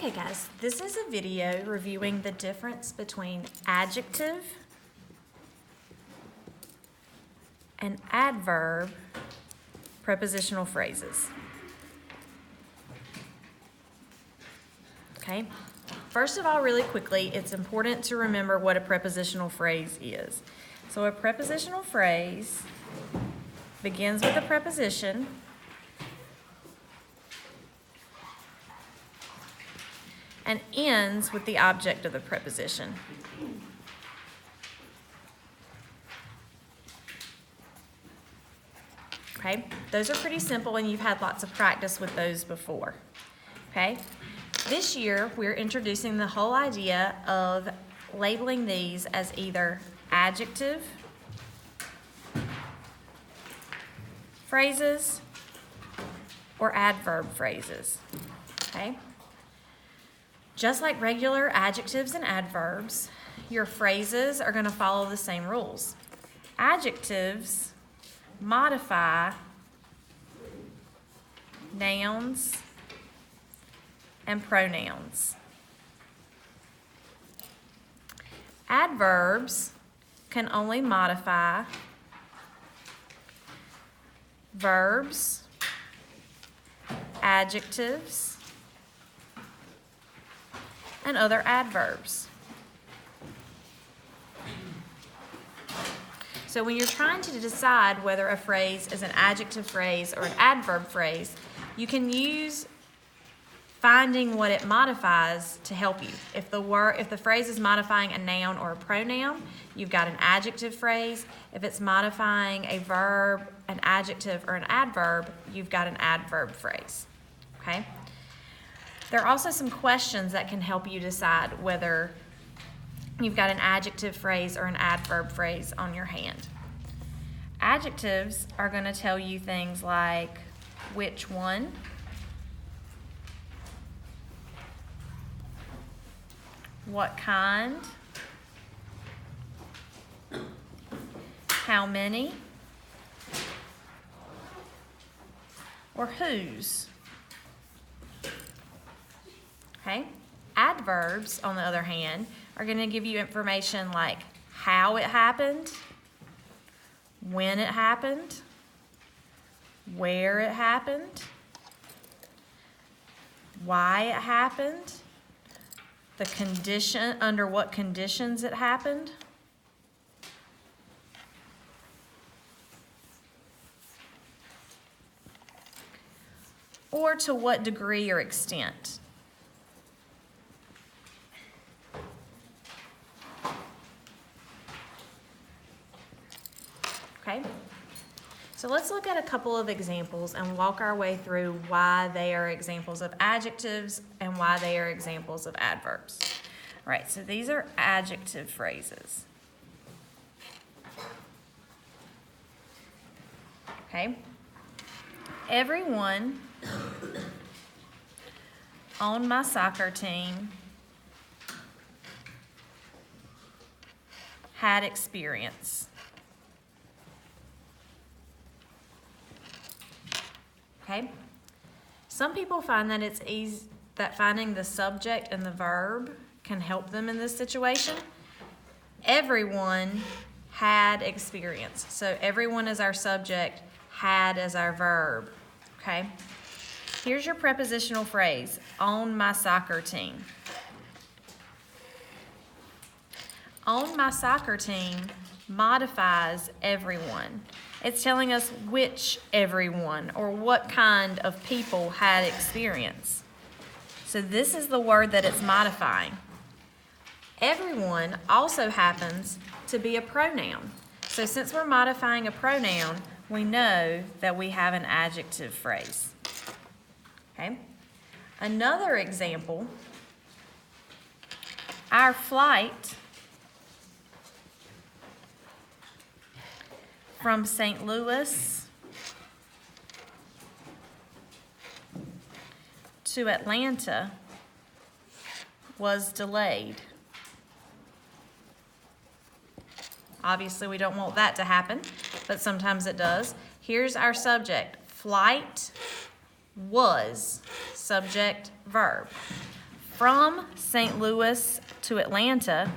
Okay guys, this is a video reviewing the difference between adjective and adverb prepositional phrases. Okay, first of all, really quickly, it's important to remember what a prepositional phrase is. So a prepositional phrase begins with a preposition and ends with the object of the preposition. Okay, those are pretty simple and you've had lots of practice with those before. Okay, this year we're introducing the whole idea of labeling these as either adjective phrases or adverb phrases. Okay. Just like regular adjectives and adverbs, your phrases are going to follow the same rules. Adjectives modify nouns and pronouns. Adverbs can only modify verbs, adjectives, and other adverbs. So when you're trying to decide whether a phrase is an adjective phrase or an adverb phrase, you can use finding what it modifies to help you. If the phrase is modifying a noun or a pronoun, you've got an adjective phrase. If it's modifying a verb, an adjective, or an adverb, you've got an adverb phrase. Okay? There are also some questions that can help you decide whether you've got an adjective phrase or an adverb phrase on your hand. Adjectives are going to tell you things like which one, what kind, how many, or whose. Okay? Adverbs, on the other hand, are going to give you information like how it happened, when it happened, where it happened, why it happened, the condition, under what conditions it happened, or to what degree or extent. Okay, so let's look at a couple of examples and walk our way through why they are examples of adjectives and why they are examples of adverbs. All right, so these are adjective phrases. Okay, everyone on my soccer team had experience. Okay. Some people find that it's easy, that finding the subject and the verb can help them in this situation. Everyone had experience. So everyone is our subject, had as our verb. Okay. Here's your prepositional phrase, on my soccer team. On my soccer team modifies everyone. It's telling us which everyone or what kind of people had experience. So this is the word that it's modifying. Everyone also happens to be a pronoun. So since we're modifying a pronoun, we know that we have an adjective phrase. Okay? Another example, our flight from St. Louis to Atlanta was delayed. Obviously, we don't want that to happen, but sometimes it does. Here's our subject, flight was, subject, verb. From St. Louis to Atlanta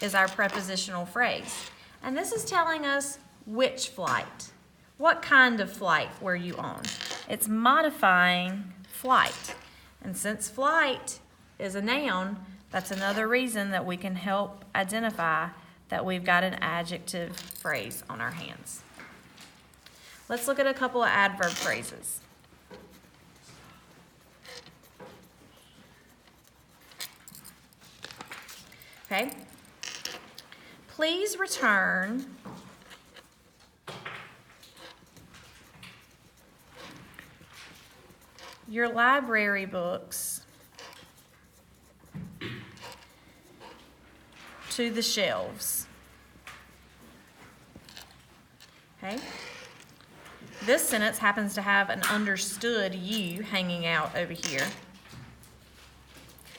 is our prepositional phrase. And this is telling us which flight. What kind of flight were you on? It's modifying flight. And since flight is a noun, that's another reason that we can help identify that we've got an adjective phrase on our hands. Let's look at a couple of adverb phrases. Okay. Please return your library books to the shelves. Okay. This sentence happens to have an understood you hanging out over here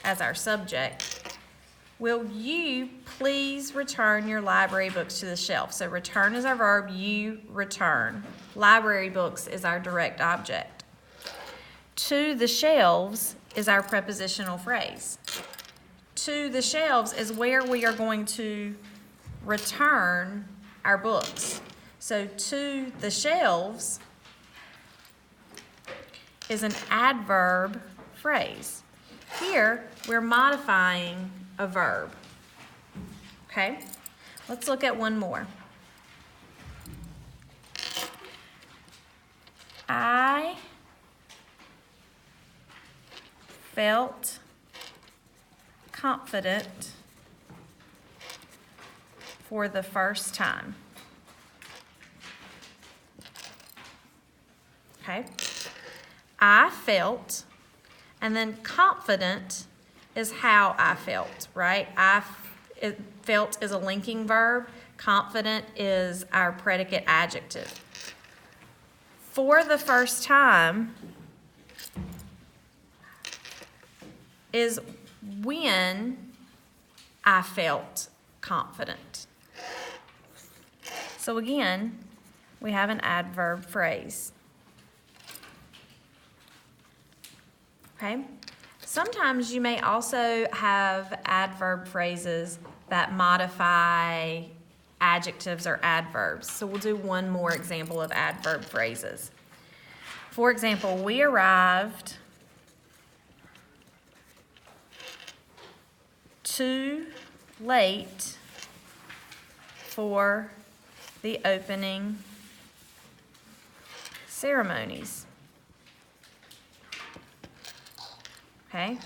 as our subject. Will you please return your library books to the shelf? So return is our verb, you return. Library books is our direct object. To the shelves is our prepositional phrase. To the shelves is where we are going to return our books. So to the shelves is an adverb phrase. Here, we're modifying a verb. Okay? Let's look at one more. I felt confident for the first time. Okay? I felt, and then confident is how I felt, right? Felt is a linking verb. Confident is our predicate adjective. For the first time is when I felt confident. So again, we have an adverb phrase. Okay? Sometimes you may also have adverb phrases that modify adjectives or adverbs. So we'll do one more example of adverb phrases. For example, we arrived too late for the opening ceremonies. Okay?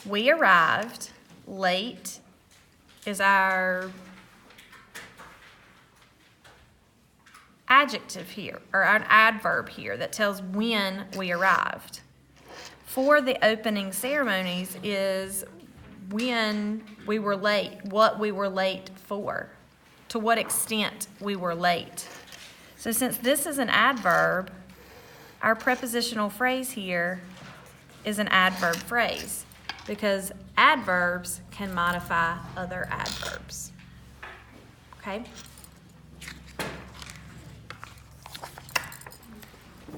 We arrived late is our adjective here, or an adverb here that tells when we arrived. For the opening ceremonies is when we were late, what we were late for, to what extent we were late. So since this is an adverb, our prepositional phrase here is an adverb phrase because adverbs can modify other adverbs. Okay?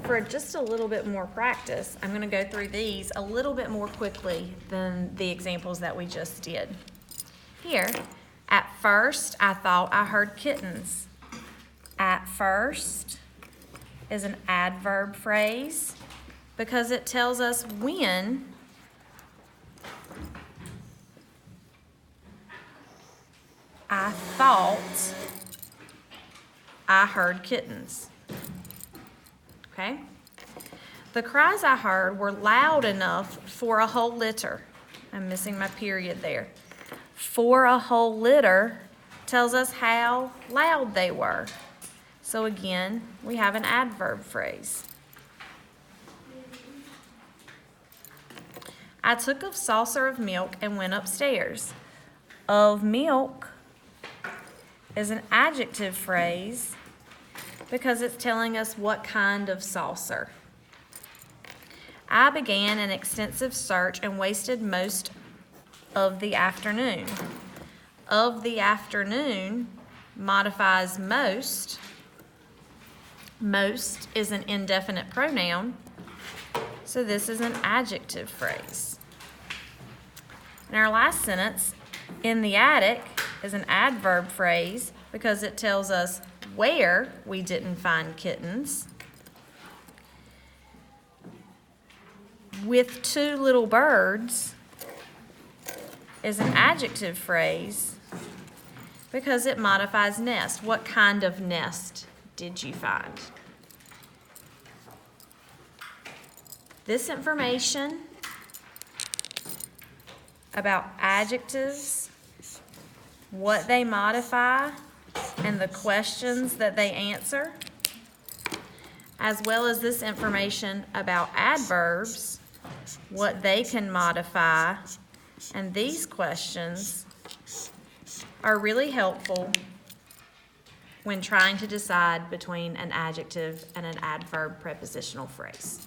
For just a little bit more practice, I'm going to go through these a little bit more quickly than the examples that we just did. Here, at first, I thought I heard kittens. At first is an adverb phrase because it tells us when I thought I heard kittens. Okay? The cries I heard were loud enough for a whole litter. I'm missing my period there. For a whole litter tells us how loud they were. So again, we have an adverb phrase. I took a saucer of milk and went upstairs. Of milk is an adjective phrase because it's telling us what kind of saucer. I began an extensive search and wasted most of the afternoon. Of the afternoon modifies most. Most is an indefinite pronoun, so this is an adjective phrase. And our last sentence, in the attic, is an adverb phrase because it tells us where we didn't find kittens. With two little birds is an adjective phrase because it modifies nest. What kind of nest did you find? This information about adjectives, what they modify, and the questions that they answer, as well as this information about adverbs, what they can modify, and these questions are really helpful when trying to decide between an adjective and an adverb prepositional phrase.